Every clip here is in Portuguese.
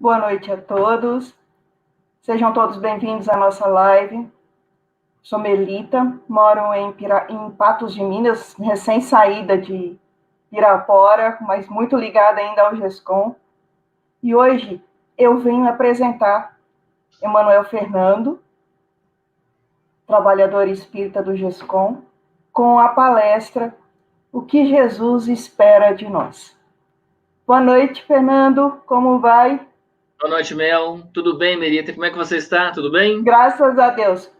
Boa noite a todos. Sejam todos bem-vindos à nossa live. Sou Melita, moro em Patos de Minas, recém-saída de Pirapora, mas muito ligada ainda ao GESCOM. E hoje eu venho apresentar Emanuel Fernando, trabalhador espírita do GESCOM, com a palestra O que Jesus espera de nós. Boa noite, Fernando. Como vai? Boa noite, Mel. Tudo bem, Melita? Como é que você está? Tudo bem? Graças a Deus.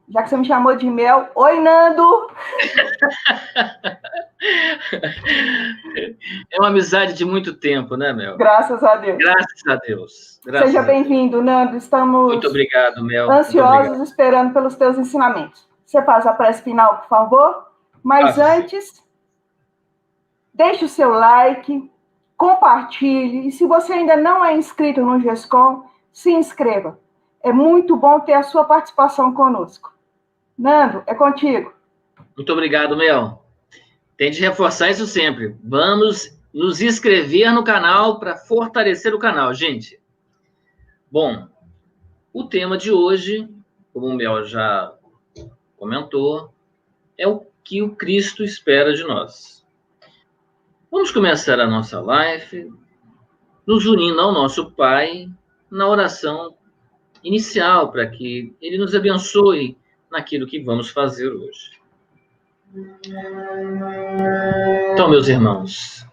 Já que você me chamou de Mel, oi, Nando! É uma amizade de muito tempo, né, Mel? Graças a Deus. Graças a Deus. Seja bem-vindo, Nando. Estamos muito obrigado, Mel. ansiosos esperando pelos teus ensinamentos. Você faz a prece final, por favor? Mas antes, deixe o seu like, compartilhe. E se você ainda não é inscrito no GESCOM, se inscreva. É muito bom ter a sua participação conosco. Nando, é contigo. Muito obrigado, Mel. Tem de reforçar isso sempre. Vamos nos inscrever no canal para fortalecer o canal, gente. Bom, o tema de hoje, como o Mel já comentou, é o que o Cristo espera de nós. Vamos começar a nossa live nos unindo ao nosso Pai na oração inicial, para que Ele nos abençoe naquilo que vamos fazer hoje. Então, meus irmãos,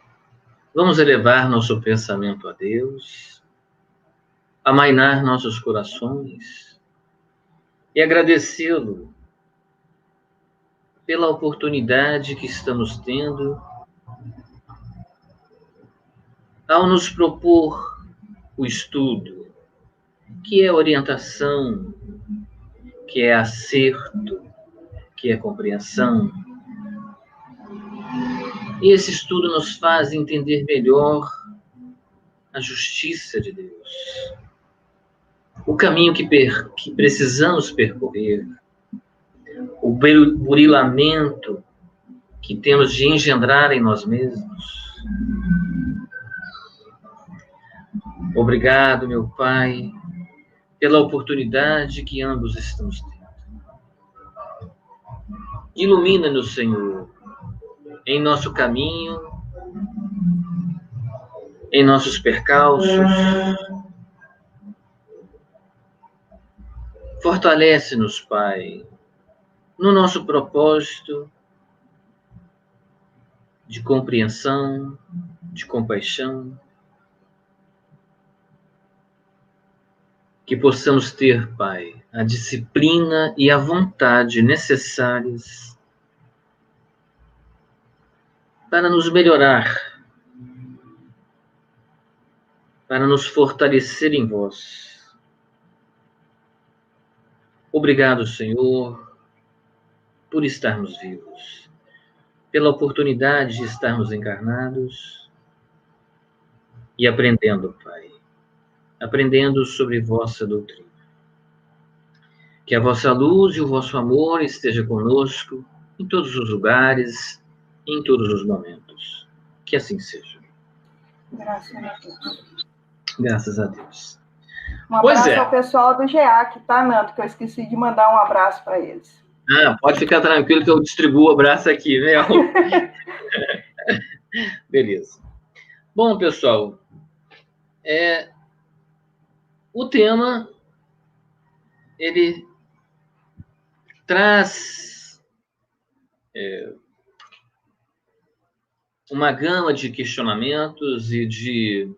vamos elevar nosso pensamento a Deus, amainar nossos corações e agradecê-lo pela oportunidade que estamos tendo ao nos propor o estudo, que é orientação, que é acerto, que é compreensão. E esse estudo nos faz entender melhor a justiça de Deus, o caminho que precisamos percorrer, o burilamento que temos de engendrar em nós mesmos. Obrigado, meu Pai, pela oportunidade que ambos estamos tendo. Ilumina-nos, Senhor, em nosso caminho, em nossos percalços. Fortalece-nos, Pai, no nosso propósito de compreensão, de compaixão, que possamos ter, Pai, a disciplina e a vontade necessárias para nos melhorar, para nos fortalecer em vós. Obrigado, Senhor, por estarmos vivos, pela oportunidade de estarmos encarnados e aprendendo, Pai, aprendendo sobre vossa doutrina. Que a vossa luz e o vosso amor esteja conosco em todos os lugares, em todos os momentos. Que assim seja. Graças a Deus. Graças a Deus. Um abraço ao pessoal do GEAC, tá, Nando? Que eu esqueci de mandar um abraço para eles. Pode ficar tranquilo que eu distribuo o abraço aqui, né? Beleza. Bom, pessoal, o tema, ele traz uma gama de questionamentos e de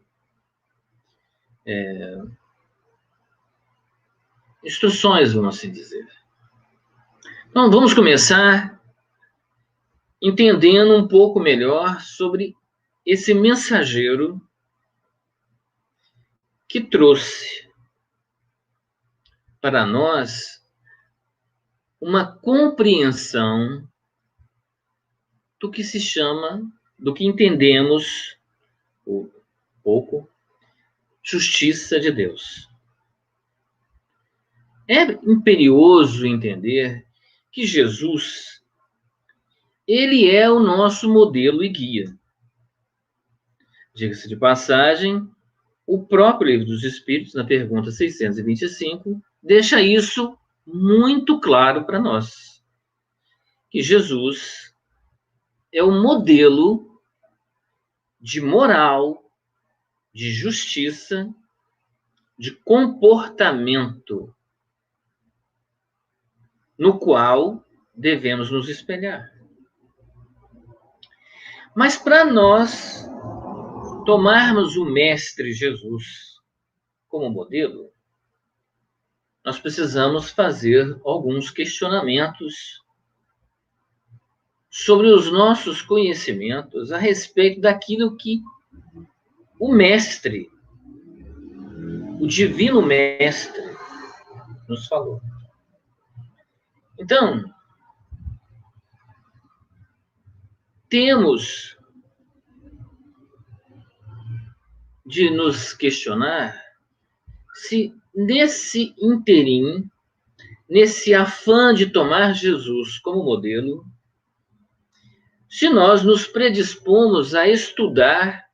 instruções, vamos assim dizer. Então, vamos começar entendendo um pouco melhor sobre esse mensageiro que trouxe para nós uma compreensão do que se chama, do que entendemos, um pouco, justiça de Deus. É imperioso entender que Jesus, ele é o nosso modelo e guia. Diga-se de passagem, O próprio Livro dos Espíritos, na pergunta 625, deixa isso muito claro para nós. Que Jesus é o modelo de moral, de justiça, de comportamento no qual devemos nos espelhar. Mas para nós tomarmos o Mestre Jesus como modelo, nós precisamos fazer alguns questionamentos sobre os nossos conhecimentos a respeito daquilo que o Mestre, o Divino Mestre, nos falou. Então, temos de nos questionar se nesse interim, nesse afã de tomar Jesus como modelo, se nós nos predispomos a estudar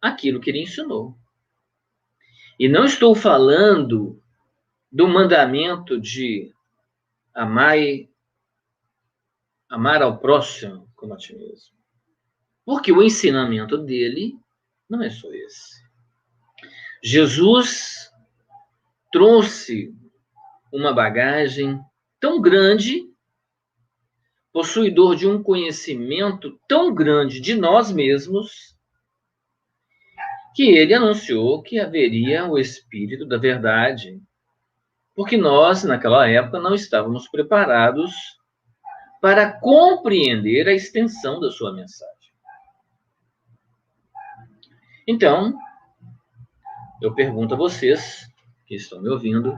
aquilo que ele ensinou. E não estou falando do mandamento de amar ao próximo como a ti mesmo. Porque o ensinamento dele não é só esse. Jesus trouxe uma bagagem tão grande, possuidor de um conhecimento tão grande de nós mesmos, que ele anunciou que haveria o Espírito da Verdade, porque nós, naquela época, não estávamos preparados para compreender a extensão da sua mensagem. Então, eu pergunto a vocês, que estão me ouvindo,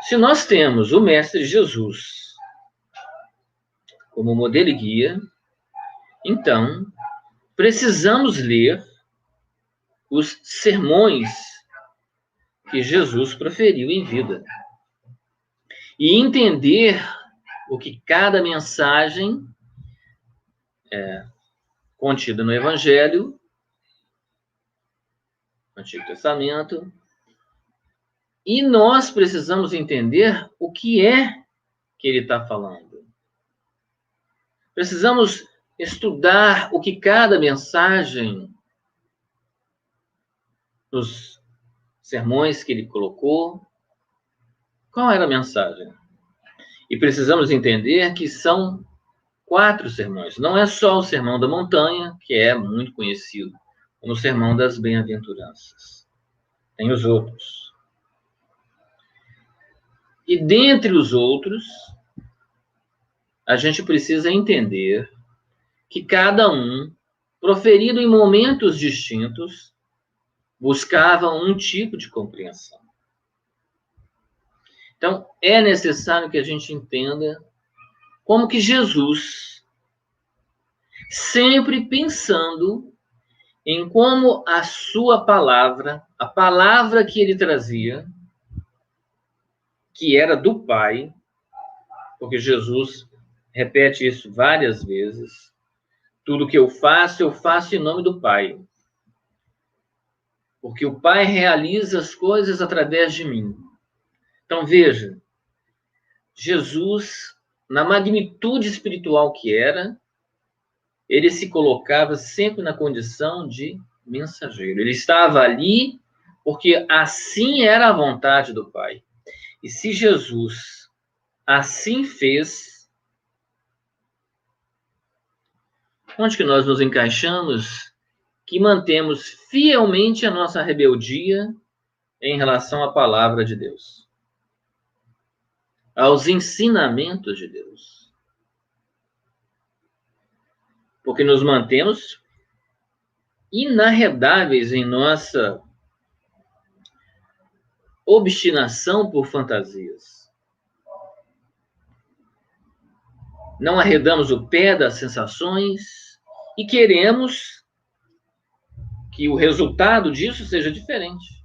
se nós temos o Mestre Jesus como modelo e guia, então precisamos ler os sermões que Jesus proferiu em vida e entender o que cada mensagem contida no Evangelho, no Antigo Testamento, e nós precisamos entender o que é que ele está falando. Precisamos estudar o que cada mensagem, nos sermões que ele colocou, qual era a mensagem? E precisamos entender que são 4 sermões. Não é só o Sermão da Montanha, que é muito conhecido, como o Sermão das Bem-aventuranças. Tem os outros. E dentre os outros, a gente precisa entender que cada um, proferido em momentos distintos, buscava um tipo de compreensão. Então, é necessário que a gente entenda como que Jesus, sempre pensando em como a sua palavra, a palavra que ele trazia, que era do Pai, porque Jesus repete isso várias vezes, tudo que eu faço em nome do Pai. Porque o Pai realiza as coisas através de mim. Então, veja, Jesus, na magnitude espiritual que era, ele se colocava sempre na condição de mensageiro. Ele estava ali porque assim era a vontade do Pai. E se Jesus assim fez, onde que nós nos encaixamos que mantemos fielmente a nossa rebeldia em relação à palavra de Deus, aos ensinamentos de Deus? Porque nos mantemos inarredáveis em nossa obstinação por fantasias. Não arredamos o pé das sensações e queremos que o resultado disso seja diferente.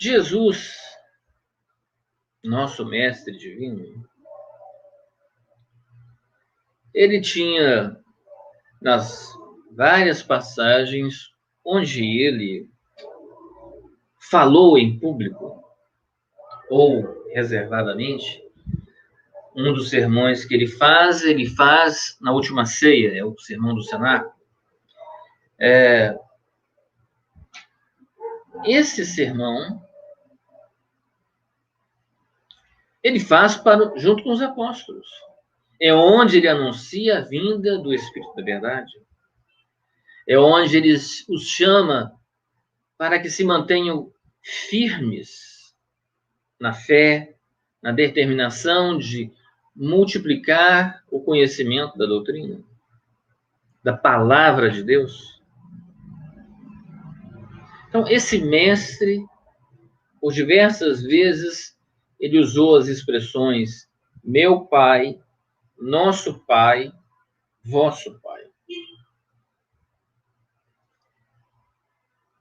Jesus, nosso mestre divino, ele tinha, nas várias passagens onde ele falou em público ou reservadamente, um dos sermões que ele faz na última ceia, é o sermão do cenáculo. Esse sermão ele faz junto com os apóstolos. É onde ele anuncia a vinda do Espírito da Verdade. É onde ele os chama para que se mantenham firmes na fé, na determinação de multiplicar o conhecimento da doutrina, da palavra de Deus. Então, esse mestre, por diversas vezes, ele usou as expressões meu Pai, nosso Pai, vosso Pai.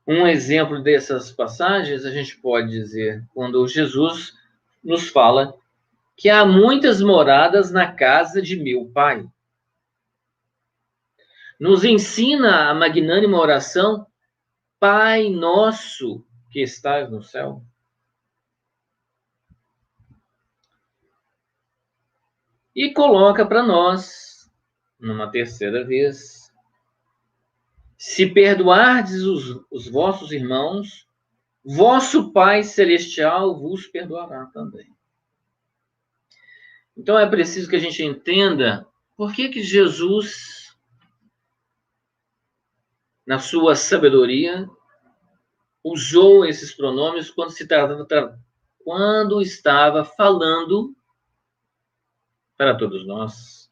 Um exemplo dessas passagens, a gente pode dizer, quando Jesus nos fala que há muitas moradas na casa de meu Pai. Nos ensina a magnânima oração, Pai nosso que estás no céu. E coloca para nós, numa terceira vez, se perdoardes os vossos irmãos, vosso Pai Celestial vos perdoará também. Então é preciso que a gente entenda por que Jesus, na sua sabedoria, usou esses pronomes quando estava falando para todos nós.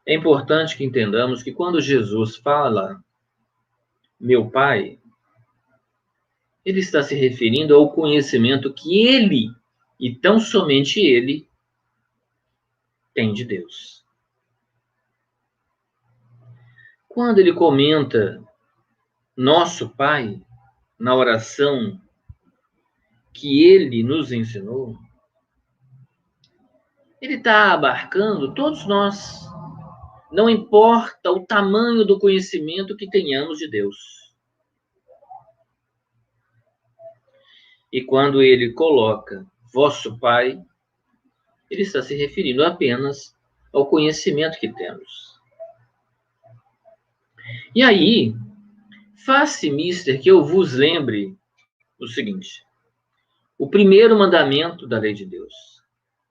É importante que entendamos que quando Jesus fala meu Pai, ele está se referindo ao conhecimento que ele, e tão somente ele, tem de Deus. Quando ele comenta nosso Pai, na oração que ele nos ensinou, ele está abarcando todos nós. Não importa o tamanho do conhecimento que tenhamos de Deus. E quando ele coloca vosso Pai, ele está se referindo apenas ao conhecimento que temos. E aí, faça, mister, que eu vos lembre o seguinte. O primeiro mandamento da lei de Deus.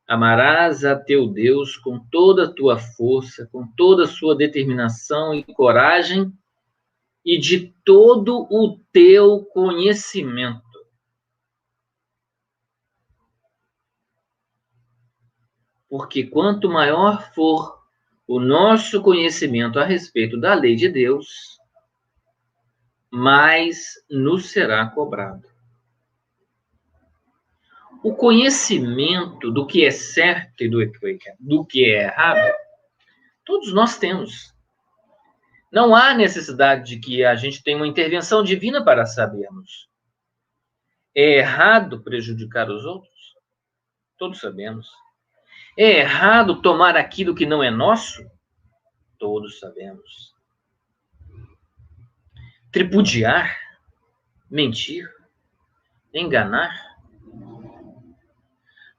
Amarás a teu Deus com toda a tua força, com toda a sua determinação e coragem e de todo o teu conhecimento. Porque quanto maior for o nosso conhecimento a respeito da lei de Deus, mais nos será cobrado. O conhecimento do que é certo e do que é errado, todos nós temos. Não há necessidade de que a gente tenha uma intervenção divina para sabermos. É errado prejudicar os outros? Todos sabemos. É errado tomar aquilo que não é nosso? Todos sabemos. Tripudiar, mentir, enganar?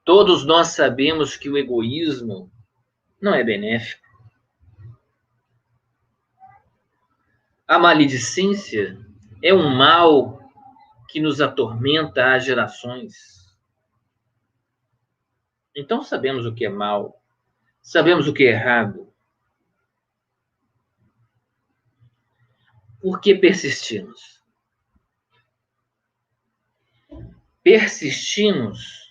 Todos nós sabemos que o egoísmo não é benéfico. A maledicência é um mal que nos atormenta há gerações. Então sabemos o que é mal, sabemos o que é errado. Por que persistimos? Persistimos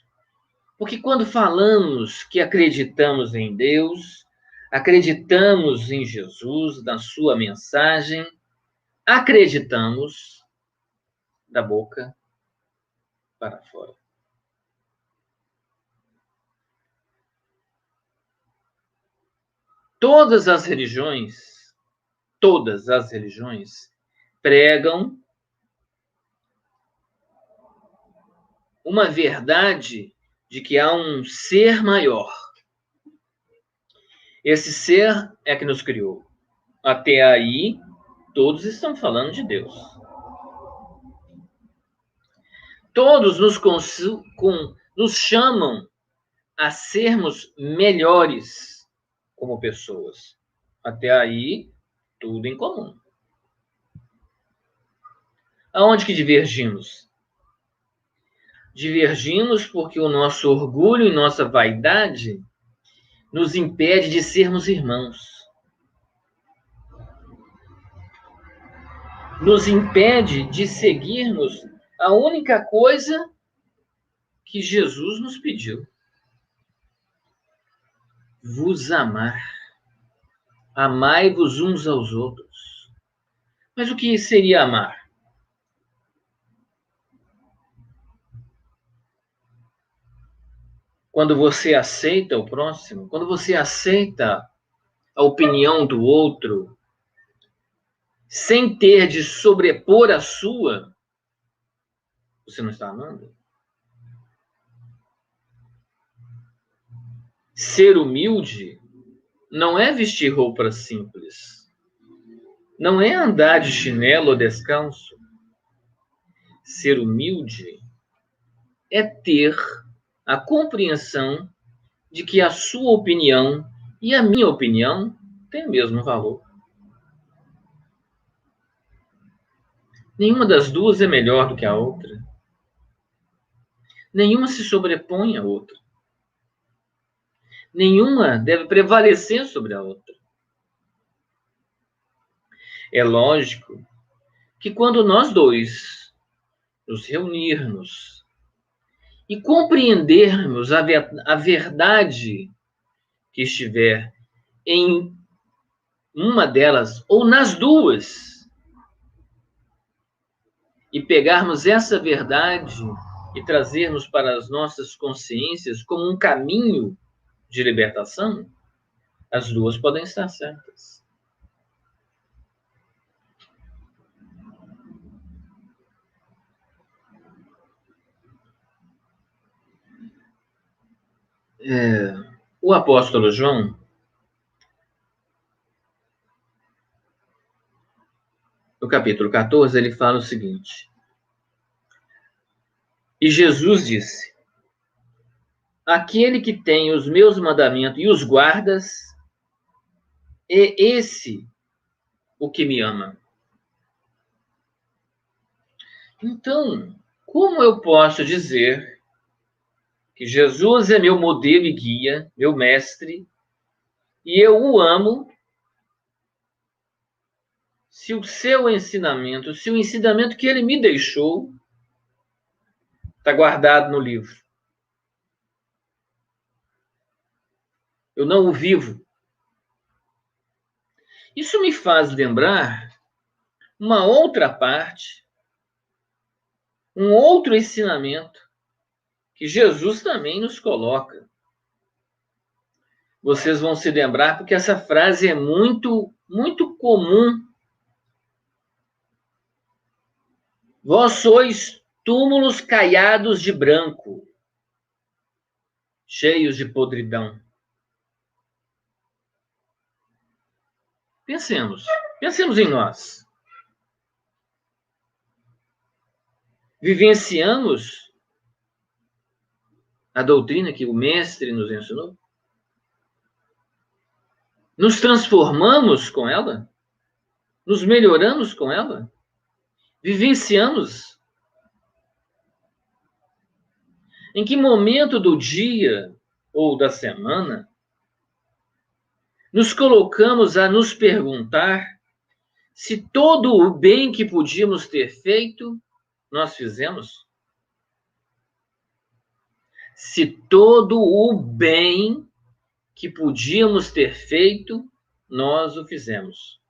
porque quando falamos que acreditamos em Deus, acreditamos em Jesus, na sua mensagem, acreditamos da boca para fora. Todas as religiões pregam uma verdade de que há um ser maior. Esse ser é que nos criou. Até aí, todos estão falando de Deus. Todos nos chamam a sermos melhores como pessoas. Até aí, tudo em comum. Aonde que divergimos? Divergimos porque o nosso orgulho e nossa vaidade nos impede de sermos irmãos. Nos impede de seguirmos a única coisa que Jesus nos pediu: vos amar. Amai-vos uns aos outros. Mas o que seria amar? Quando você aceita o próximo, quando você aceita a opinião do outro, sem ter de sobrepor a sua, você não está amando? Ser humilde não é vestir roupas simples. Não é andar de chinelo ou descalço. Ser humilde é ter a compreensão de que a sua opinião e a minha opinião têm o mesmo valor. Nenhuma das duas é melhor do que a outra. Nenhuma se sobrepõe à outra. Nenhuma deve prevalecer sobre a outra. É lógico que quando nós dois nos reunirmos e compreendermos a verdade que estiver em uma delas ou nas duas, e pegarmos essa verdade e trazermos para as nossas consciências como um caminho de libertação, as duas podem estar certas. O apóstolo João, no capítulo 14, ele fala o seguinte: e Jesus disse: aquele que tem os meus mandamentos e os guardas, é esse o que me ama. Então, como eu posso dizer que Jesus é meu modelo e guia, meu mestre, e eu o amo, se o seu ensinamento, se o ensinamento que ele me deixou, está guardado no livro? Eu não o vivo. Isso me faz lembrar uma outra parte, um outro ensinamento que Jesus também nos coloca. Vocês vão se lembrar porque essa frase é muito, muito comum. Vós sois túmulos caiados de branco, cheios de podridão. Pensemos em nós. Vivenciamos a doutrina que o mestre nos ensinou? Nos transformamos com ela? Nos melhoramos com ela? Vivenciamos? Em que momento do dia ou da semana nos colocamos a nos perguntar se todo o bem que podíamos ter feito, nós fizemos? Se todo o bem que podíamos ter feito, nós o fizemos.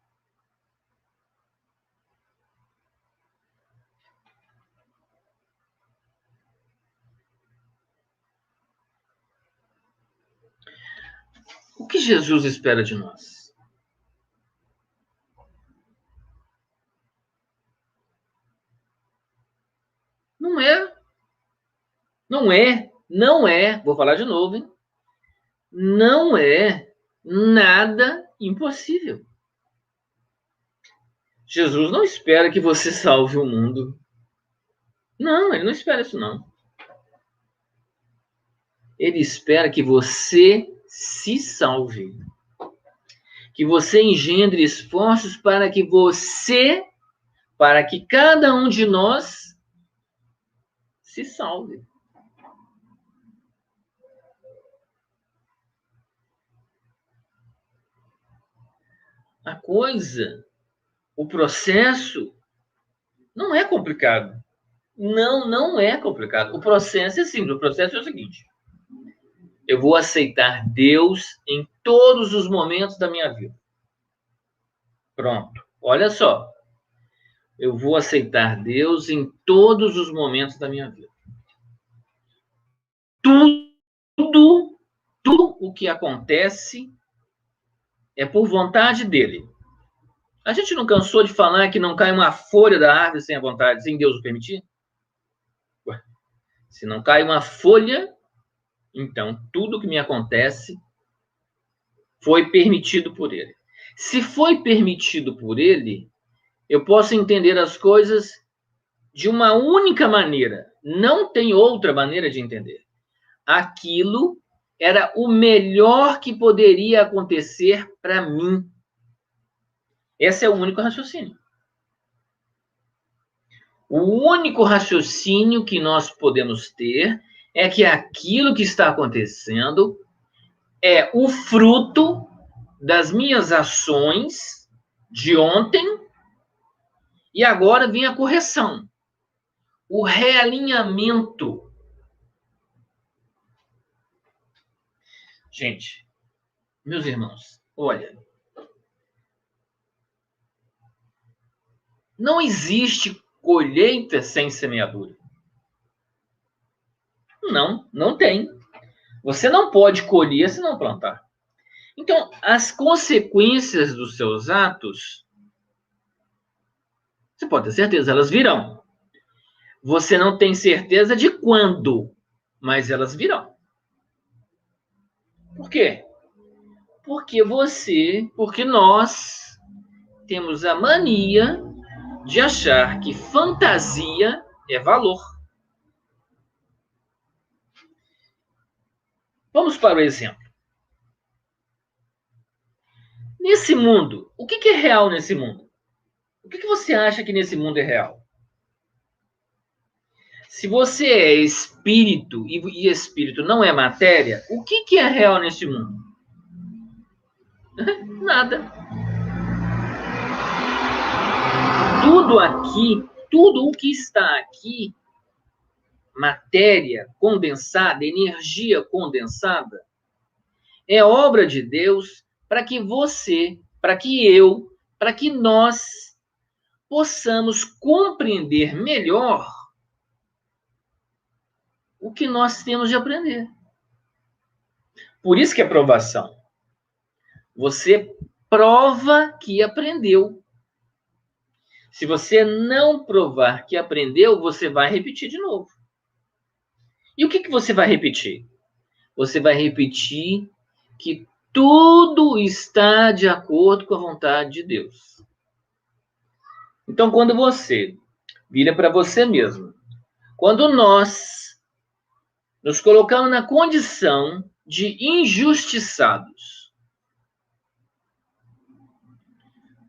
O que Jesus espera de nós? Não é Não é, vou falar de novo, hein? Não é nada impossível. Jesus não espera que você salve o mundo. Não, ele não espera isso, não. Ele espera que você se salve. Que você engendre esforços para que cada um de nós se salve. A coisa, o processo, não é complicado. Não é complicado. O processo é simples. O processo é o seguinte: eu vou aceitar Deus em todos os momentos da minha vida. Pronto. Olha só. Eu vou aceitar Deus em todos os momentos da minha vida. Tudo o que acontece é por vontade dele. A gente não cansou de falar que não cai uma folha da árvore sem a vontade, sem Deus o permitir? Ué, se não cai uma folha, então tudo que me acontece foi permitido por ele. Se foi permitido por ele, eu posso entender as coisas de uma única maneira. Não tem outra maneira de entender. Aquilo era o melhor que poderia acontecer para mim. Esse é o único raciocínio. O único raciocínio que nós podemos ter é que aquilo que está acontecendo é o fruto das minhas ações de ontem e agora vem a correção, o realinhamento. Gente, meus irmãos, olha, não existe colheita sem semeadura. Não tem. Você não pode colher se não plantar. Então, as consequências dos seus atos, você pode ter certeza, elas virão. Você não tem certeza de quando, mas elas virão. Por quê? Porque nós temos a mania de achar que fantasia é valor. Vamos para o exemplo. Nesse mundo, o que é real nesse mundo? O que você acha que nesse mundo é real? Se você é espírito e espírito não é matéria, o que é real nesse mundo? Nada. Tudo aqui, tudo o que está aqui, matéria condensada, energia condensada, é obra de Deus para que você, para que eu, para que nós possamos compreender melhor o que nós temos de aprender. Por isso que é provação. Você prova que aprendeu. Se você não provar que aprendeu, você vai repetir de novo. E o que você vai repetir? Você vai repetir que tudo está de acordo com a vontade de Deus. Então, quando você vira para você mesmo, quando nós nos colocamos na condição de injustiçados,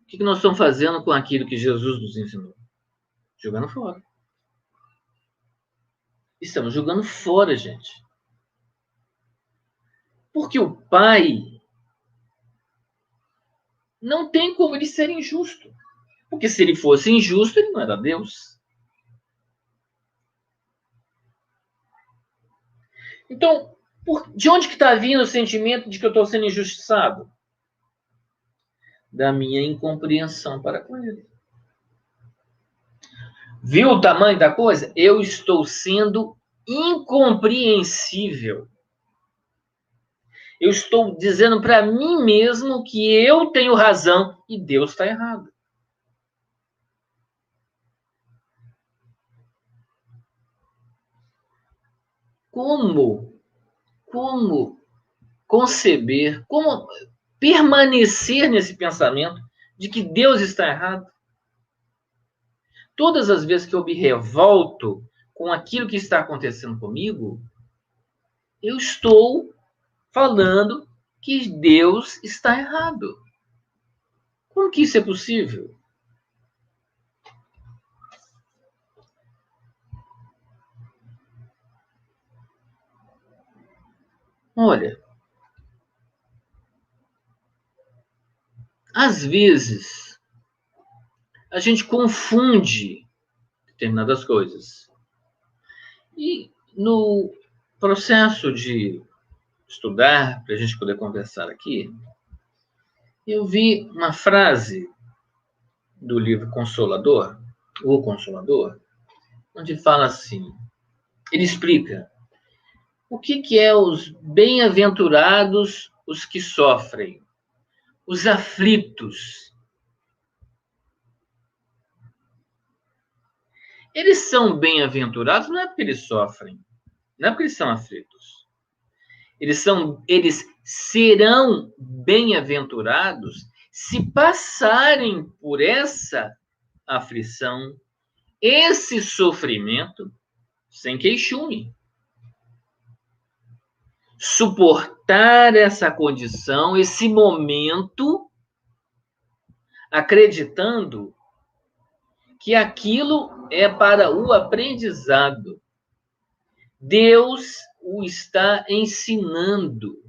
o que nós estamos fazendo com aquilo que Jesus nos ensinou? Jogando fora. Estamos jogando fora, gente. Porque o Pai não tem como ele ser injusto. Porque se ele fosse injusto, ele não era Deus. Então, de onde que está vindo o sentimento de que eu estou sendo injustiçado? Da minha incompreensão para com ele. Viu o tamanho da coisa? Eu estou sendo incompreensível. Eu estou dizendo para mim mesmo que eu tenho razão e Deus está errado. como conceber, como permanecer nesse pensamento de que Deus está errado? Todas as vezes que eu me revolto com aquilo que está acontecendo comigo, eu estou falando que Deus está errado. Como que isso é possível? Olha, às vezes a gente confunde determinadas coisas. E no processo de estudar, para a gente poder conversar aqui, eu vi uma frase do livro Consolador, O Consolador, onde fala assim, ele explica o que é os bem-aventurados, os que sofrem, os aflitos. Eles são bem-aventurados não é porque eles sofrem, não é porque eles são aflitos. Eles serão bem-aventurados se passarem por essa aflição, esse sofrimento, sem queixume. Suportar essa condição, esse momento, acreditando que aquilo é para o aprendizado. Deus o está ensinando.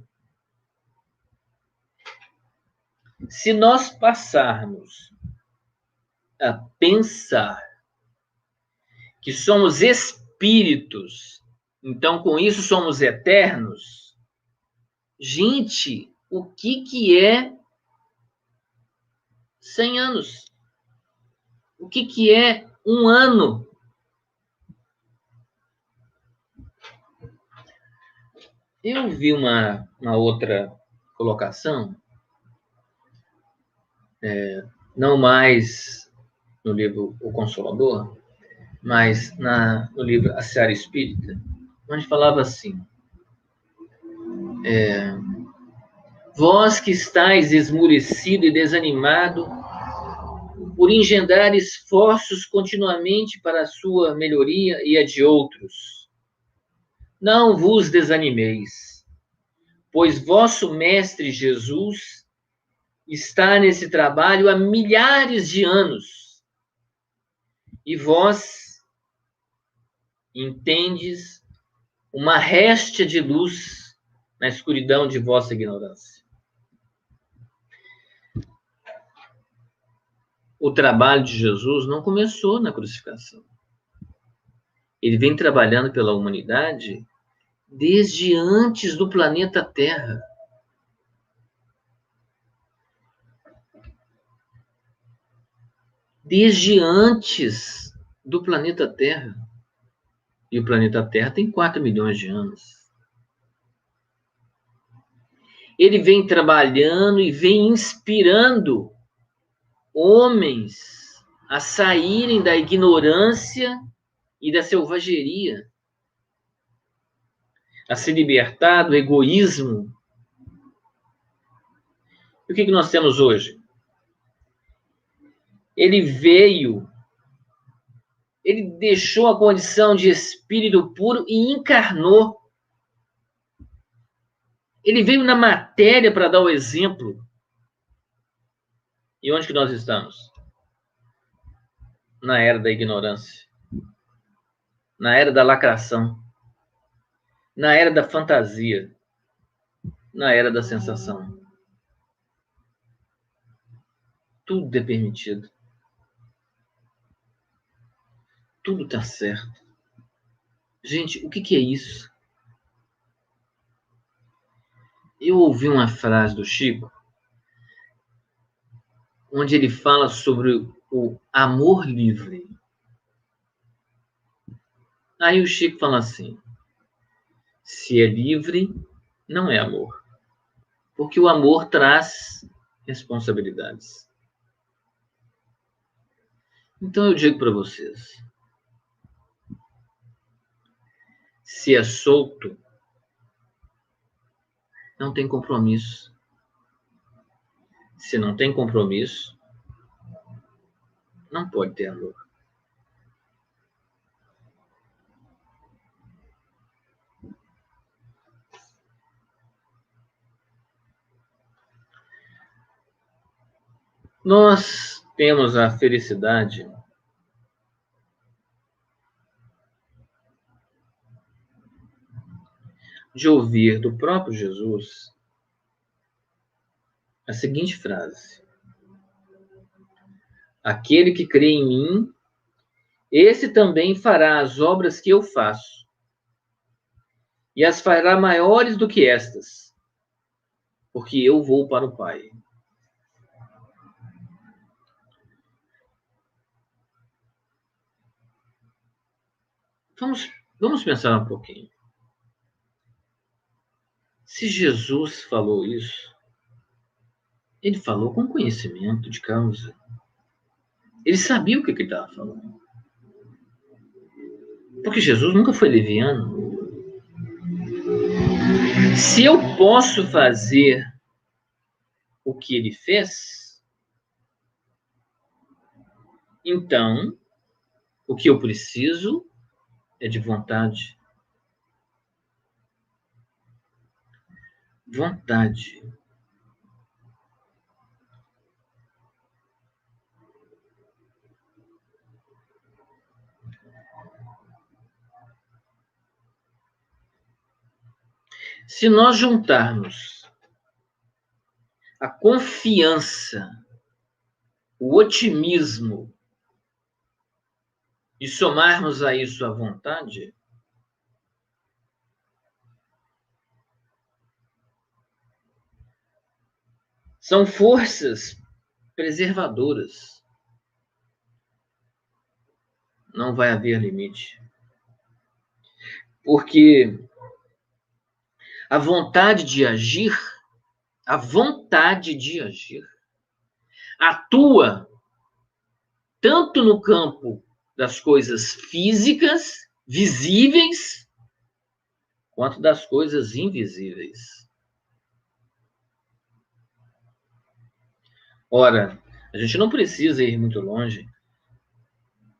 Se nós passarmos a pensar que somos espíritos, então com isso somos eternos, gente, o que é 100 anos? O que é um ano? Eu vi uma outra colocação, não mais no livro O Consolador, mas no livro A Seara Espírita, onde falava assim, vós que estáis esmurecido e desanimado por engendrar esforços continuamente para a sua melhoria e a de outros, não vos desanimeis, pois vosso Mestre Jesus está nesse trabalho há milhares de anos, e vós entendes uma réstia de luz na escuridão de vossa ignorância. O trabalho de Jesus não começou na crucificação. Ele vem trabalhando pela humanidade desde antes do planeta Terra. Desde antes do planeta Terra. E o planeta Terra tem 4 milhões de anos. Ele vem trabalhando e vem inspirando homens a saírem da ignorância e da selvageria, a se libertar do egoísmo. E o que nós temos hoje? Ele deixou a condição de espírito puro e encarnou. Ele veio na matéria para dar o exemplo. E onde que nós estamos? Na era da ignorância. Na era da lacração. Na era da fantasia. Na era da sensação. Tudo é permitido. Tudo está certo. Gente, o que é isso? Eu ouvi uma frase do Chico, onde ele fala sobre o amor livre. Aí o Chico fala assim, se é livre, não é amor. Porque o amor traz responsabilidades. Então eu digo para vocês, se é solto, não tem compromisso. Se não tem compromisso, não pode ter amor. Nós temos a felicidade de ouvir do próprio Jesus a seguinte frase: aquele que crê em mim, esse também fará as obras que eu faço, e as fará maiores do que estas, porque eu vou para o Pai. Vamos pensar um pouquinho. Se Jesus falou isso, ele falou com conhecimento de causa. Ele sabia o que ele estava falando. Porque Jesus nunca foi leviano. Se eu posso fazer o que ele fez, então o que eu preciso é de vontade. Vontade. Se nós juntarmos a confiança, o otimismo e somarmos a isso a vontade, são forças preservadoras. Não vai haver limite. Porque a vontade de agir, atua tanto no campo das coisas físicas, visíveis, quanto das coisas invisíveis. Ora, a gente não precisa ir muito longe.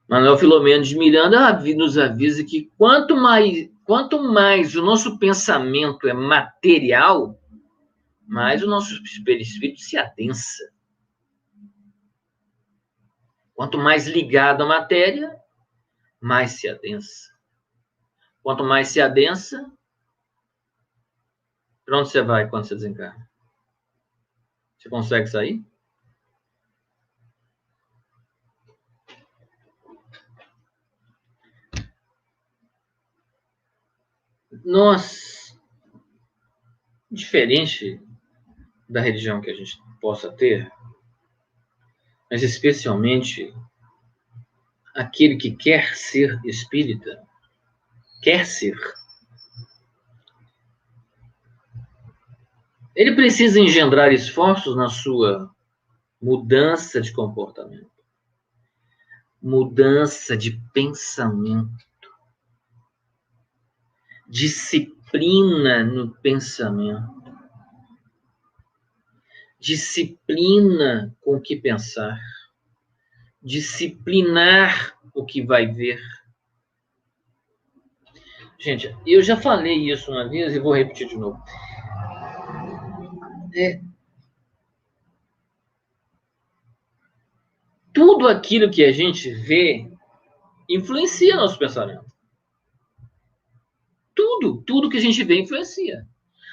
Manuel Filomeno de Miranda nos avisa que quanto mais o nosso pensamento é material, mais o nosso perispírito se adensa. Quanto mais ligado à matéria, mais se adensa. Quanto mais se adensa, para onde você vai quando você desencarna? Você consegue sair? Nós, diferente da religião que a gente possa ter, mas especialmente aquele que quer ser espírita, quer ser, ele precisa engendrar esforços na sua mudança de comportamento, mudança de pensamento, disciplina no pensamento, disciplina com o que pensar, disciplinar o que vai ver. Gente, eu já falei isso uma vez e vou repetir de novo. Tudo aquilo que a gente vê influencia nosso pensamento. Tudo que a gente vê influencia.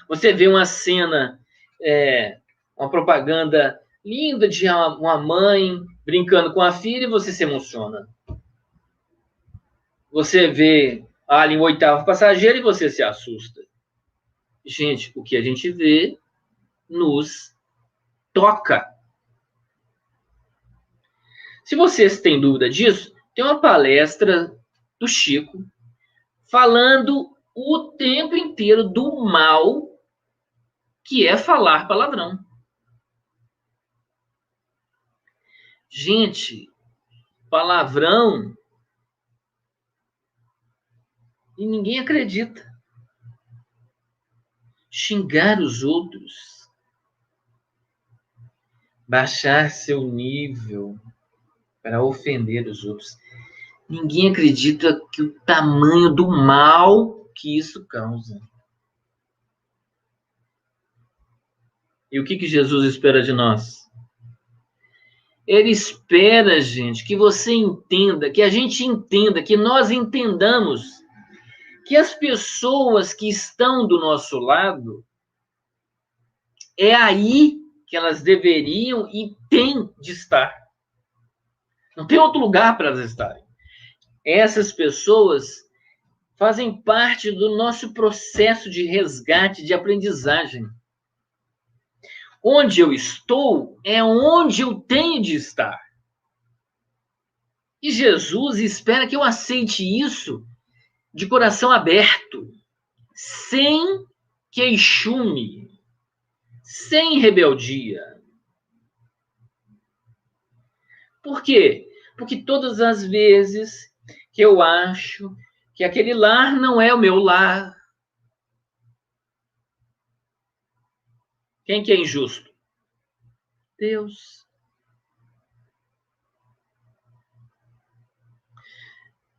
Você vê uma cena, uma propaganda linda de uma mãe brincando com a filha e você se emociona. Você vê Alien, o oitavo passageiro, e você se assusta. Gente, o que a gente vê nos toca. Se vocês têm dúvida disso, tem uma palestra do Chico falando o tempo inteiro do mal que é falar palavrão. Gente, palavrão E ninguém acredita. Xingar os outros. Baixar seu nível para ofender os outros. Ninguém acredita que o tamanho do mal que isso causa. E o que Jesus espera de nós? Ele espera, gente, que você entenda, que a gente entenda, que nós entendamos que as pessoas que estão do nosso lado, é aí que elas deveriam e têm de estar. Não tem outro lugar para elas estarem. Essas pessoas fazem parte do nosso processo de resgate, de aprendizagem. Onde eu estou é onde eu tenho de estar. E Jesus espera que eu aceite isso de coração aberto, sem queixume, sem rebeldia. Por quê? Porque todas as vezes que eu acho que aquele lar não é o meu lar, quem que é injusto? Deus.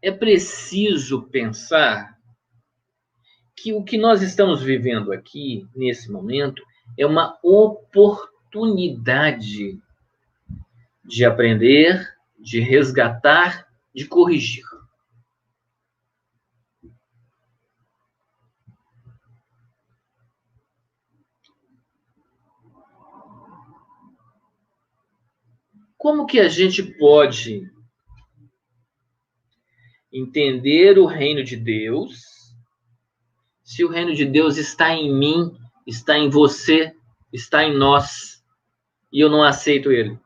É preciso pensar que o que nós estamos vivendo aqui, nesse momento, é uma oportunidade de aprender, de resgatar, de corrigir. Como que a gente pode entender o reino de Deus se o reino de Deus está em mim, está em você, está em nós, e eu não aceito ele?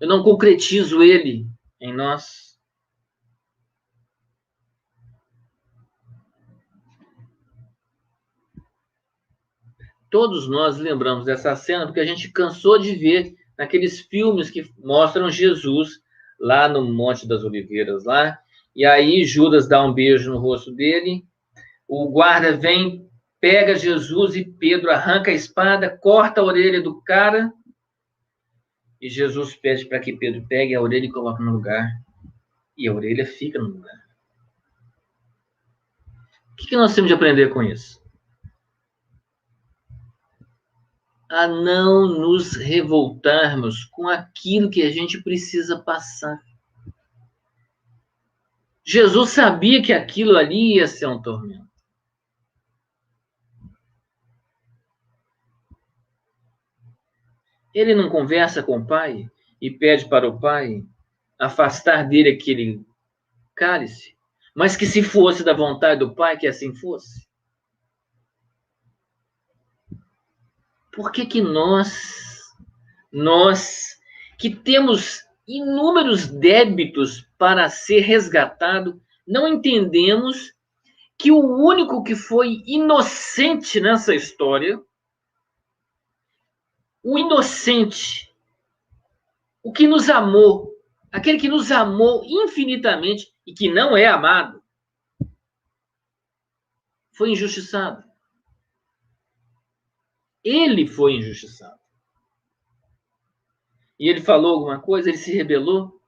Eu não concretizo ele em nós. Todos nós lembramos dessa cena porque a gente cansou de ver naqueles filmes que mostram Jesus lá no Monte das Oliveiras, lá, e aí Judas dá um beijo no rosto dele, o guarda vem, pega Jesus e Pedro arranca a espada, corta a orelha do cara, e Jesus pede para que Pedro pegue a orelha e coloque no lugar, e a orelha fica no lugar. O que nós temos de aprender com isso? A não nos revoltarmos com aquilo que a gente precisa passar. Jesus sabia que aquilo ali ia ser um tormento. Ele não conversa com o Pai e pede para o Pai afastar dele aquele cálice, mas que se fosse da vontade do Pai, que assim fosse. Por que que nós que temos inúmeros débitos para ser resgatado, não entendemos que o único que foi inocente nessa história, o inocente, o que nos amou, aquele que nos amou infinitamente e que não é amado, foi injustiçado. Ele foi injustiçado. E ele falou alguma coisa, ele se rebelou.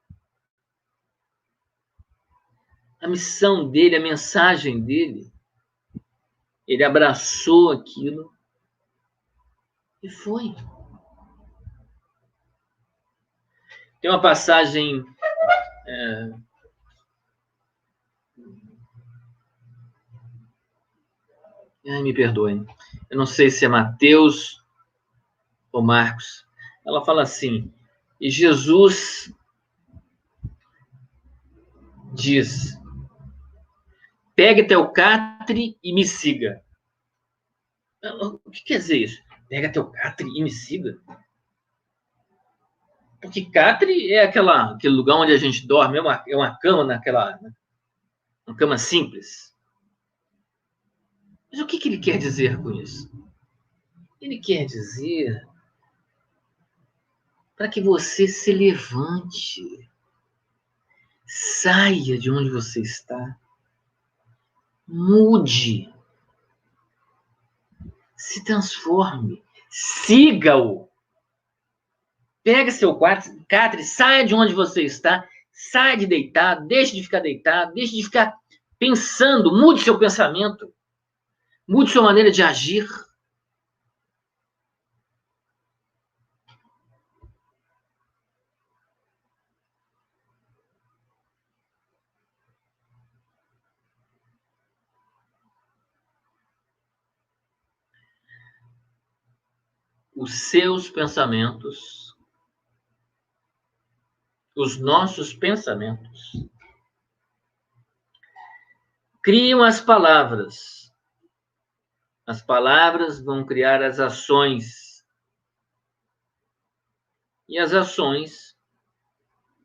A missão dele, a mensagem dele, ele abraçou aquilo e foi. Tem uma passagem me perdoem, eu não sei se é Mateus ou Marcos. Ela fala assim, e Jesus diz, pegue teu catre e me siga. O que quer dizer isso? Pega teu catre e me siga? Porque catre é aquele lugar onde a gente dorme, é uma cama uma cama simples. Mas o que ele quer dizer com isso? Ele quer dizer para que você se levante. Saia de onde você está. Mude. Se transforme. Siga-o. Pega seu catre, saia de onde você está. Saia de deitar, deixe de ficar deitado, deixe de ficar pensando. Mude seu pensamento. Mude sua maneira de agir. Os seus pensamentos, os nossos pensamentos, criam as palavras. As palavras vão criar as ações. E as ações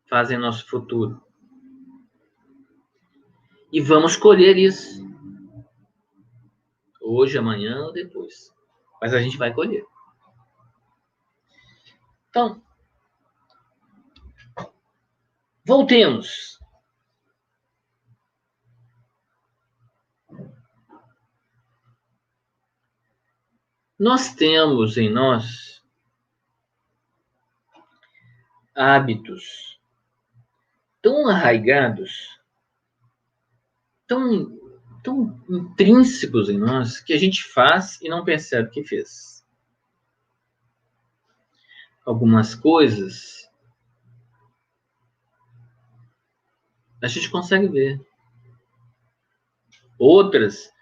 fazem nosso futuro. E vamos colher isso. Hoje, amanhã ou depois. Mas a gente vai colher. Então, voltemos. Nós temos em nós hábitos tão arraigados, tão intrínsecos em nós, que a gente faz e não percebe que fez. Algumas coisas a gente consegue ver. Outras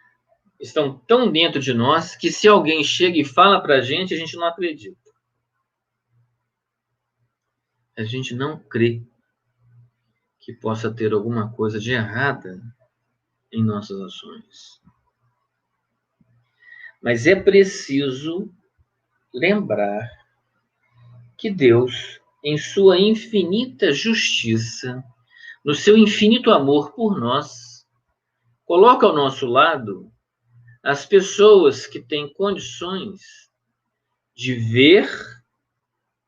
estão tão dentro de nós que se alguém chega e fala pra gente, a gente não acredita. A gente não crê que possa ter alguma coisa de errada em nossas ações. Mas é preciso lembrar que Deus, em sua infinita justiça, no seu infinito amor por nós, coloca ao nosso lado as pessoas que têm condições de ver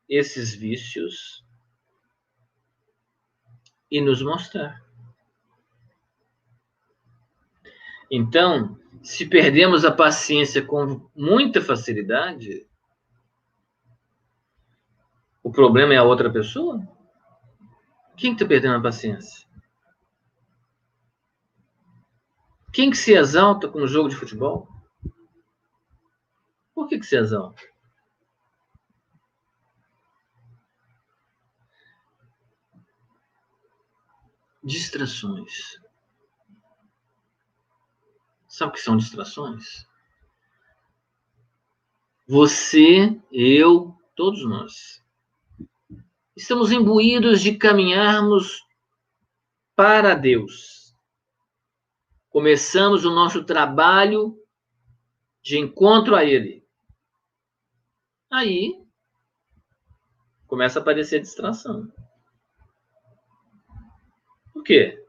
esses vícios e nos mostrar. Então, se perdemos a paciência com muita facilidade, o problema é a outra pessoa? Quem está perdendo a paciência? Quem que se exalta com o jogo de futebol? Por que se exalta? Distrações. Sabe o que são distrações? Você, eu, todos nós. Estamos imbuídos de caminharmos para Deus. Começamos o nosso trabalho de encontro a Ele. Aí, começa a aparecer distração. Por quê?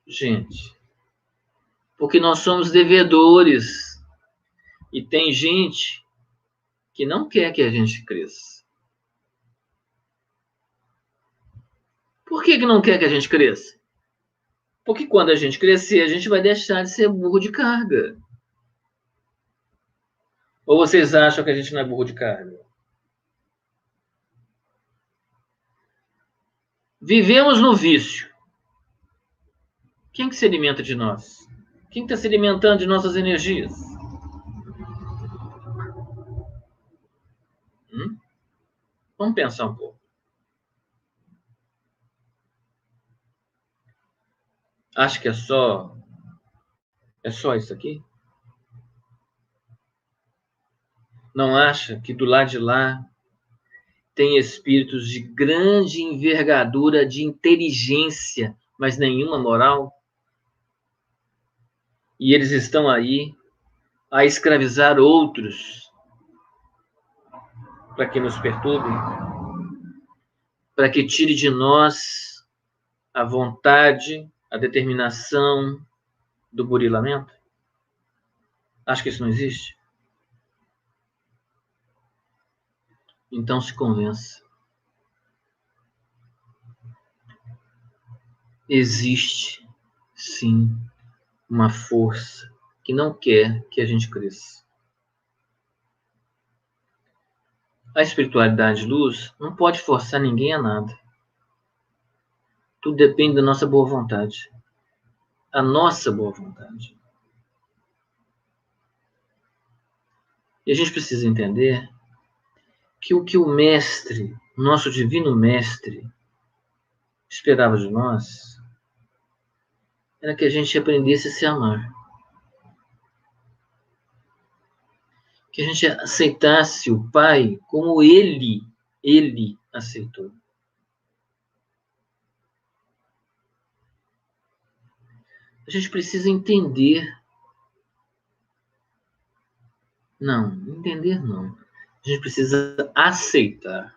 Gente, porque nós somos devedores. E tem gente que não quer que a gente cresça. Por que não quer que a gente cresça? Porque quando a gente crescer, a gente vai deixar de ser burro de carga. Ou vocês acham que a gente não é burro de carga? Vivemos no vício. Quem que se alimenta de nós? Quem está se alimentando de nossas energias? Vamos pensar um pouco. Acho que é só isso aqui? Não acha que do lado de lá tem espíritos de grande envergadura de inteligência, mas nenhuma moral? E eles estão aí a escravizar outros para que nos perturbem, para que tire de nós a vontade, a determinação do burilamento? Acho que isso não existe. Então se convença. existe, sim, uma força que não quer que a gente cresça. A espiritualidade de luz não pode forçar ninguém a nada. Tudo depende da nossa boa vontade. A nossa boa vontade. E a gente precisa entender que o mestre, nosso divino mestre, esperava de nós era que a gente aprendesse a se amar. Que a gente aceitasse o Pai como ele aceitou. A gente precisa entender. Não, entender não. A gente precisa aceitar.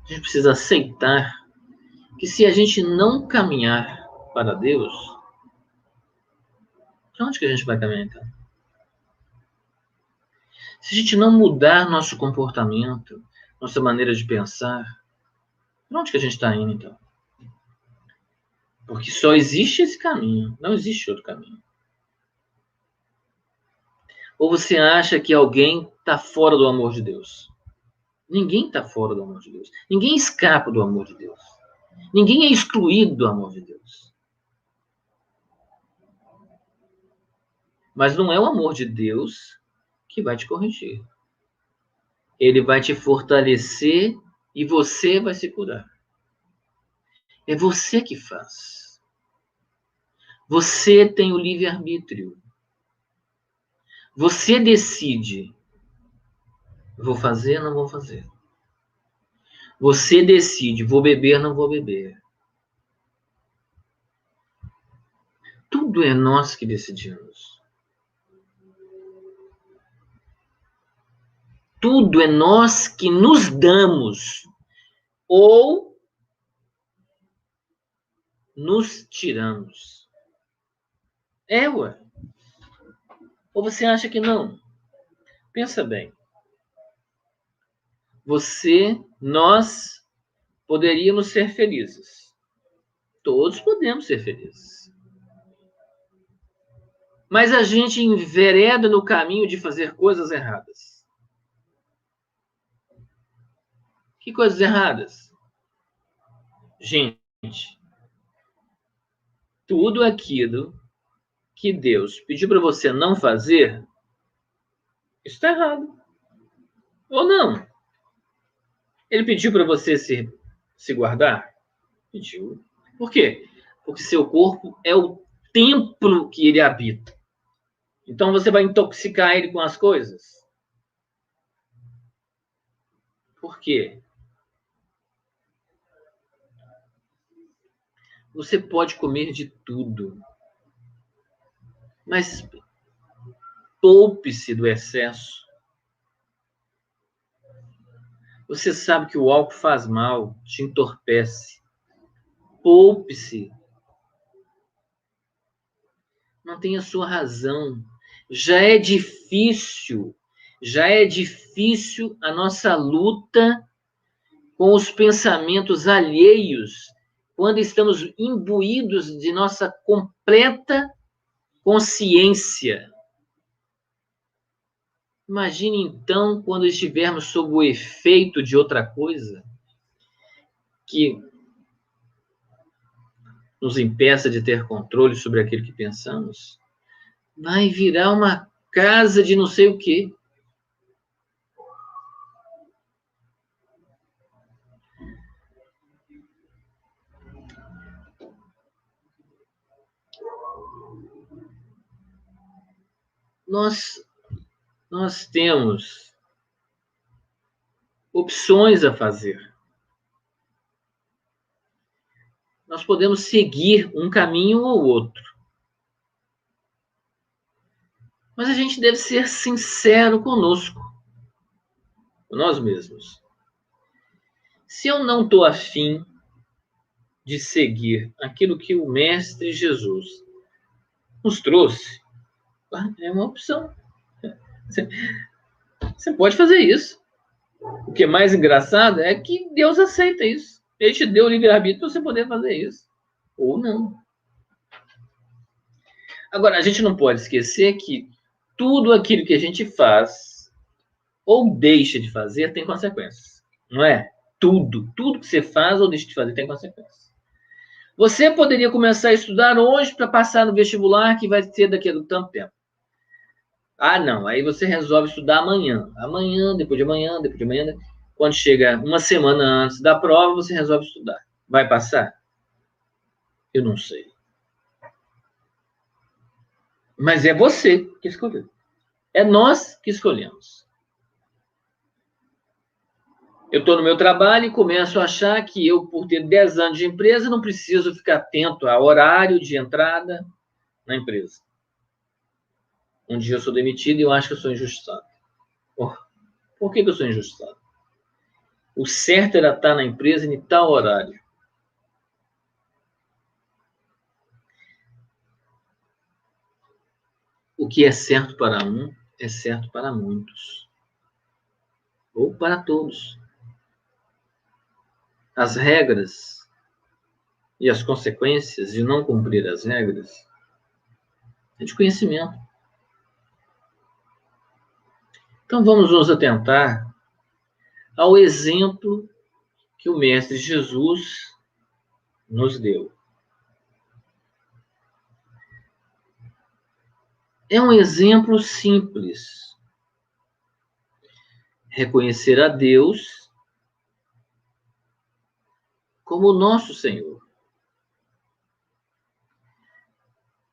A gente precisa aceitar que se a gente não caminhar para Deus, para onde que a gente vai caminhar então? Se a gente não mudar nosso comportamento, nossa maneira de pensar, para onde que a gente está indo então? Porque só existe esse caminho, não existe outro caminho. Ou você acha que alguém está fora do amor de Deus? Ninguém está fora do amor de Deus. Ninguém escapa do amor de Deus. Ninguém é excluído do amor de Deus. Mas não é o amor de Deus que vai te corrigir. Ele vai te fortalecer e você vai se curar. É você que faz. Você tem o livre-arbítrio. Você decide. Vou fazer, não vou fazer. Você decide, vou beber, não vou beber. Tudo é nós que decidimos. Tudo é nós que nos damos ou nos tiramos. É, ué. Ou você acha que não? Pensa bem. Nós poderíamos ser felizes. Todos podemos ser felizes. Mas a gente envereda no caminho de fazer coisas erradas. Que coisas erradas? Gente, tudo aquilo que Deus pediu para você não fazer, isso está errado. Ou não? Ele pediu para você se guardar? Pediu. Por quê? Porque seu corpo é o templo que ele habita. Então você vai intoxicar ele com as coisas? Por quê? Você pode comer de tudo, mas poupe-se do excesso. Você sabe que o álcool faz mal, te entorpece. Poupe-se. Não tem a sua razão. Já é difícil a nossa luta com os pensamentos alheios quando estamos imbuídos de nossa completa consciência. Imagine então quando estivermos sob o efeito de outra coisa que nos impeça de ter controle sobre aquilo que pensamos. Vai virar uma casa de não sei o quê. Nós temos opções a fazer. Nós podemos seguir um caminho ou outro. Mas a gente deve ser sincero conosco, com nós mesmos. Se eu não estou afim de seguir aquilo que o Mestre Jesus nos trouxe, é uma opção. Você pode fazer isso. O que é mais engraçado é que Deus aceita isso. Ele te deu o livre-arbítrio para você poder fazer isso. ou não. Agora, a gente não pode esquecer que tudo aquilo que a gente faz ou deixa de fazer tem consequências, não é? Tudo que você faz ou deixa de fazer tem consequências. Você poderia começar a estudar hoje para passar no vestibular que vai ser daqui a tanto tempo. Ah, não. Aí você resolve estudar amanhã. Amanhã, depois de amanhã, depois de amanhã. Quando chega uma semana antes da prova, você resolve estudar. Vai passar? Eu não sei. Mas é você que escolheu. É nós que escolhemos. Eu estou no meu trabalho e começo a achar que eu, por ter 10 anos de empresa, não preciso ficar atento ao horário de entrada na empresa. Um dia eu sou demitido e eu acho que eu sou injustiçado. Por que eu sou injustiçado? O certo era estar na empresa em tal horário. O que é certo para um é certo para muitos. Ou para todos. As regras e as consequências de não cumprir as regras é de conhecimento. Então vamos nos atentar ao exemplo que o Mestre Jesus nos deu. É um exemplo simples. Reconhecer a Deus como o nosso Senhor.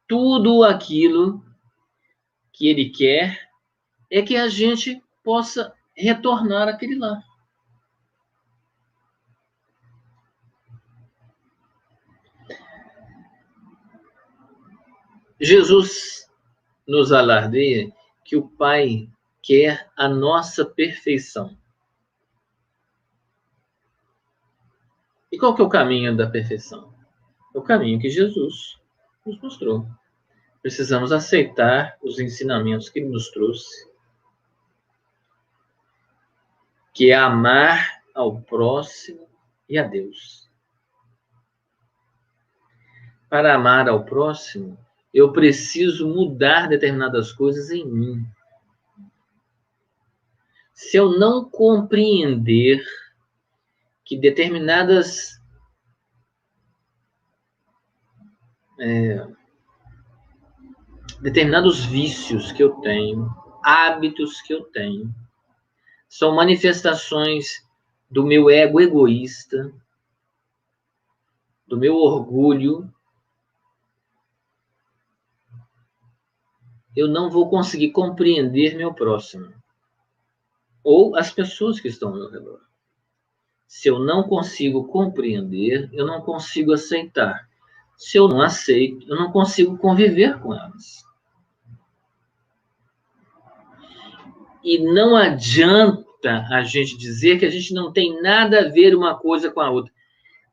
Tudo aquilo que Ele quer é que a gente possa retornar àquele lar. Jesus nos alardeia que o Pai quer a nossa perfeição. E qual que é o caminho da perfeição? É o caminho que Jesus nos mostrou. Precisamos aceitar os ensinamentos que Ele nos trouxe, que é amar ao próximo e a Deus. Para amar ao próximo, eu preciso mudar determinadas coisas em mim. Se eu não compreender que determinados vícios que eu tenho, hábitos que eu tenho, são manifestações do meu ego egoísta, do meu orgulho, eu não vou conseguir compreender meu próximo ou as pessoas que estão ao meu redor. Se eu não consigo compreender, eu não consigo aceitar. Se eu não aceito, eu não consigo conviver com elas. E não adianta a gente dizer que a gente não tem nada a ver uma coisa com a outra.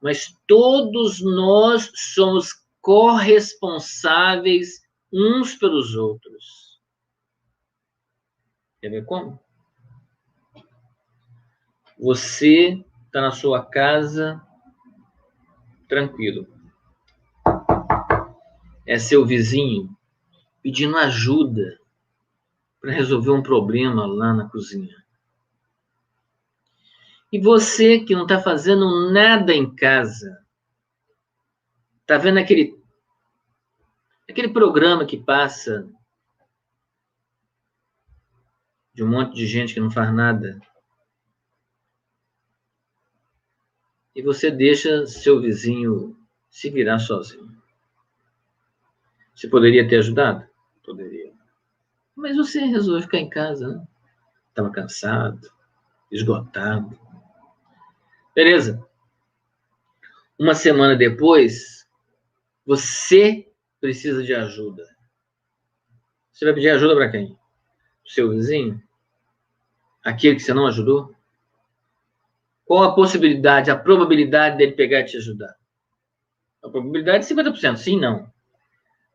Mas todos nós somos corresponsáveis uns pelos outros. Quer ver como? Você está na sua casa, tranquilo. É seu vizinho pedindo ajuda para resolver um problema lá na cozinha. E você que não está fazendo nada em casa, está vendo aquele programa que passa de um monte de gente que não faz nada, e você deixa seu vizinho se virar sozinho. Você poderia ter ajudado? Poderia. Mas você resolveu ficar em casa, né? Estava cansado, esgotado. Beleza. Uma semana depois, você precisa de ajuda. Você vai pedir ajuda para quem? O seu vizinho? Aquele que você não ajudou? Qual a possibilidade, a probabilidade dele pegar e te ajudar? A probabilidade é 50%, sim, não.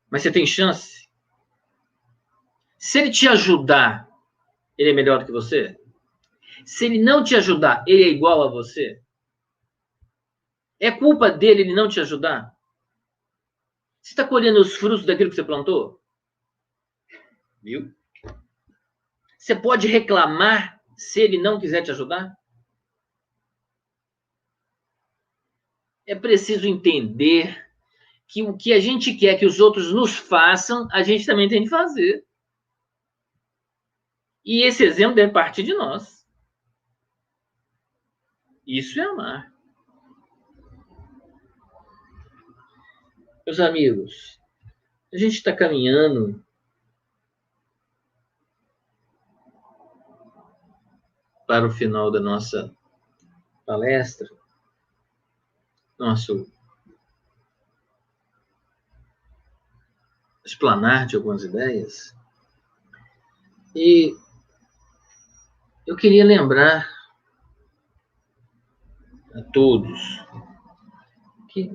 Mas você tem chance? Se ele te ajudar, ele é melhor do que você? Se ele não te ajudar, ele é igual a você? É culpa dele ele não te ajudar? Você está colhendo os frutos daquilo que você plantou? Viu? Você pode reclamar se ele não quiser te ajudar? É preciso entender que o que a gente quer que os outros nos façam, a gente também tem de fazer. E esse exemplo deve partir de nós. Isso é amar. Meus amigos, a gente está caminhando para o final da nossa palestra, nosso explanar de algumas ideias. E eu queria lembrar a todos que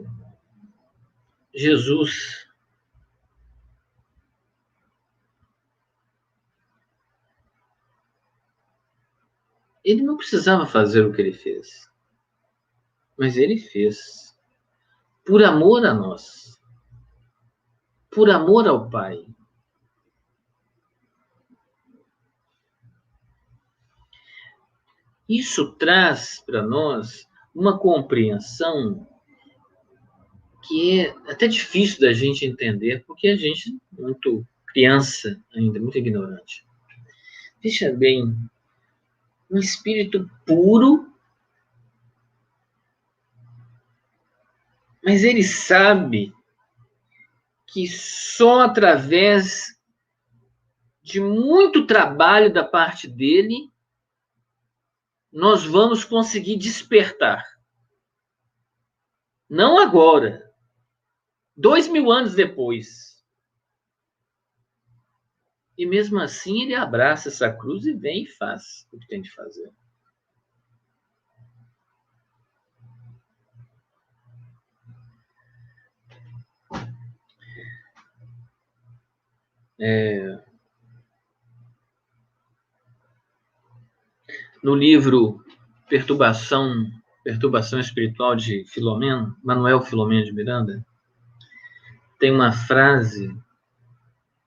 Jesus ele não precisava fazer o que ele fez, mas ele fez por amor a nós, por amor ao Pai. Isso traz para nós uma compreensão que é até difícil da gente entender, porque a gente é muito criança ainda, muito ignorante. Veja bem, um espírito puro, mas ele sabe que só através de muito trabalho da parte dele nós vamos conseguir despertar. Não agora, 2000 anos depois. E mesmo assim ele abraça essa cruz e vem e faz o que tem de fazer. No livro Perturbação Espiritual de Filomeno, Manuel Filomeno de Miranda, tem uma frase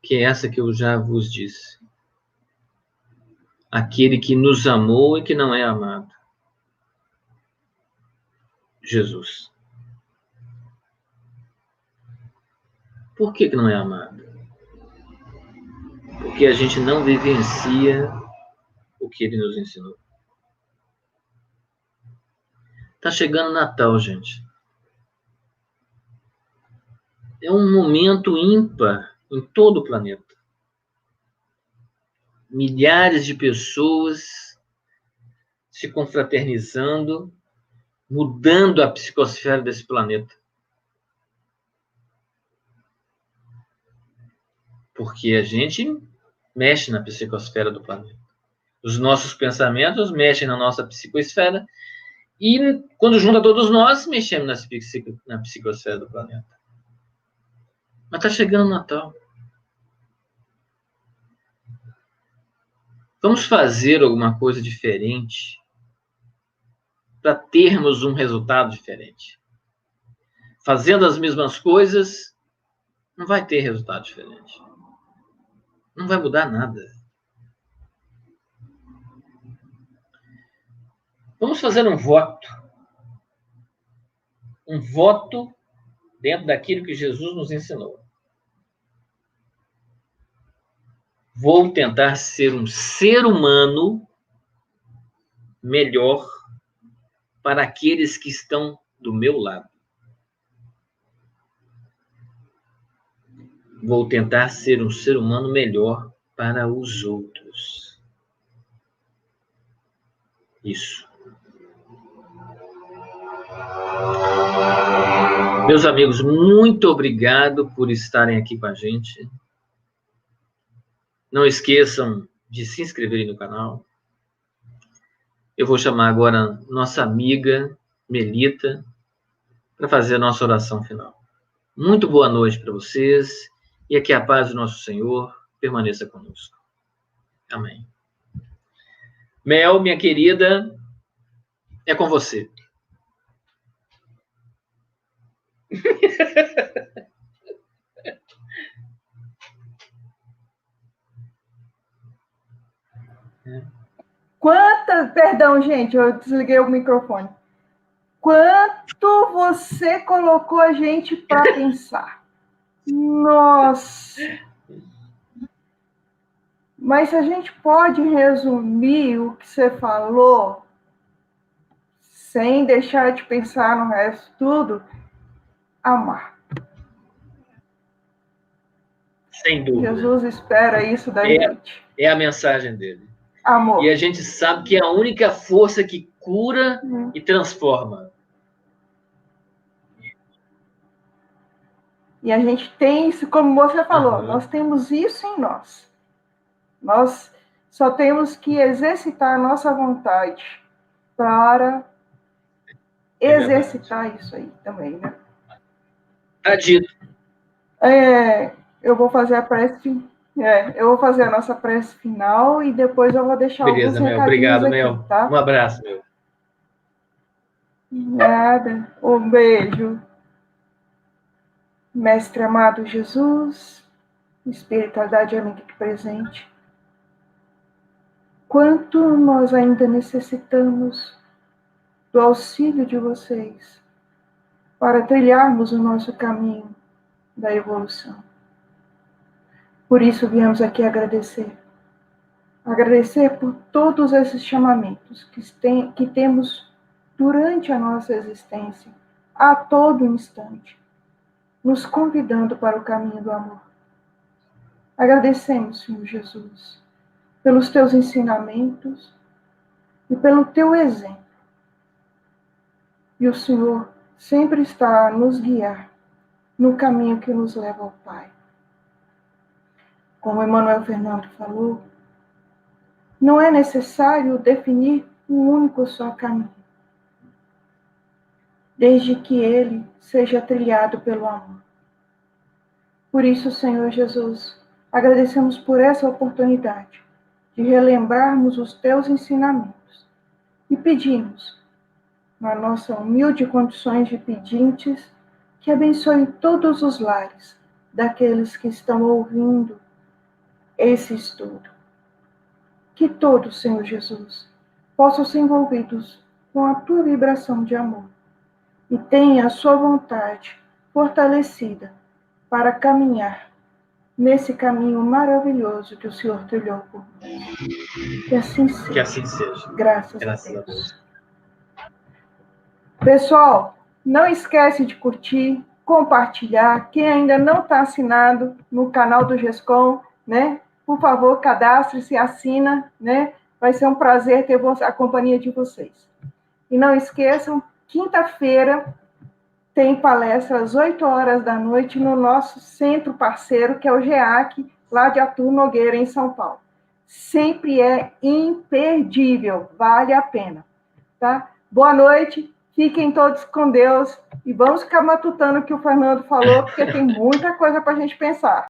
que é essa que eu já vos disse. Aquele que nos amou e que não é amado. Jesus. Por que não é amado? Porque a gente não vivencia o que ele nos ensinou. Tá chegando Natal, gente. É um momento ímpar em todo o planeta. Milhares de pessoas se confraternizando, mudando a psicosfera desse planeta. Porque a gente mexe na psicosfera do planeta. Os nossos pensamentos mexem na nossa psicosfera e, quando junta todos nós, mexemos na psicosfera do planeta. Mas está chegando o Natal. Vamos fazer alguma coisa diferente para termos um resultado diferente. Fazendo as mesmas coisas, não vai ter resultado diferente. Não vai mudar nada. Vamos fazer um voto. Um voto dentro daquilo que Jesus nos ensinou. Vou tentar ser um ser humano melhor para aqueles que estão do meu lado. Vou tentar ser um ser humano melhor para os outros. Isso. Meus amigos, muito obrigado por estarem aqui com a gente. Não esqueçam de se inscreverem no canal. Eu vou chamar agora nossa amiga Melita para fazer a nossa oração final. Muito boa noite para vocês e que a paz do nosso Senhor permaneça conosco. Amém. Mel, minha querida, é com você. Perdão, gente, eu desliguei o microfone. Quanto você colocou a gente para pensar. Nossa! Mas a gente pode resumir o que você falou, sem deixar de pensar no resto tudo, amar. Sem dúvida. Jesus espera isso da gente. É a mensagem dele. Amor. E a gente sabe que é a única força que cura e transforma. E a gente tem isso, como você falou, nós temos isso em nós. Nós só temos que exercitar a nossa vontade para exercitar isso aí também, né? Tá dito. Eu vou fazer a prece. Eu vou fazer a nossa prece final e depois eu vou deixar alguns recadinhos. Obrigado, aqui, meu. Tá? Um abraço, meu. Nada. Um beijo. Mestre amado Jesus, espiritualidade amiga aqui presente, quanto nós ainda necessitamos do auxílio de vocês para trilharmos o nosso caminho da evolução. Por isso viemos aqui agradecer. Agradecer por todos esses chamamentos que temos durante a nossa existência, a todo instante, nos convidando para o caminho do amor. Agradecemos, Senhor Jesus, pelos teus ensinamentos e pelo teu exemplo. E o Senhor sempre está a nos guiar no caminho que nos leva ao Pai. Como Emmanuel Fernando falou, não é necessário definir um único só caminho, desde que ele seja trilhado pelo amor. Por isso, Senhor Jesus, agradecemos por essa oportunidade de relembrarmos os teus ensinamentos e pedimos, na nossa humilde condições de pedintes, que abençoe todos os lares daqueles que estão ouvindo esse estudo. Que todos, Senhor Jesus, possam ser envolvidos com a tua vibração de amor e tenham a sua vontade fortalecida para caminhar nesse caminho maravilhoso que o Senhor trilhou por nós. Que assim seja. Que assim seja. Graças a Deus. Pessoal, não esquece de curtir, compartilhar. Quem ainda não está assinado no canal do GESCOM, né? Por favor, cadastre-se, assina, né? Vai ser um prazer ter a companhia de vocês. E não esqueçam, quinta-feira tem palestra às 8 horas da noite no nosso centro parceiro, que é o GEAC, lá de Arthur Nogueira, em São Paulo. Sempre é imperdível, vale a pena. Tá? Boa noite, fiquem todos com Deus e vamos ficar matutando o que o Fernando falou, porque tem muita coisa para a gente pensar.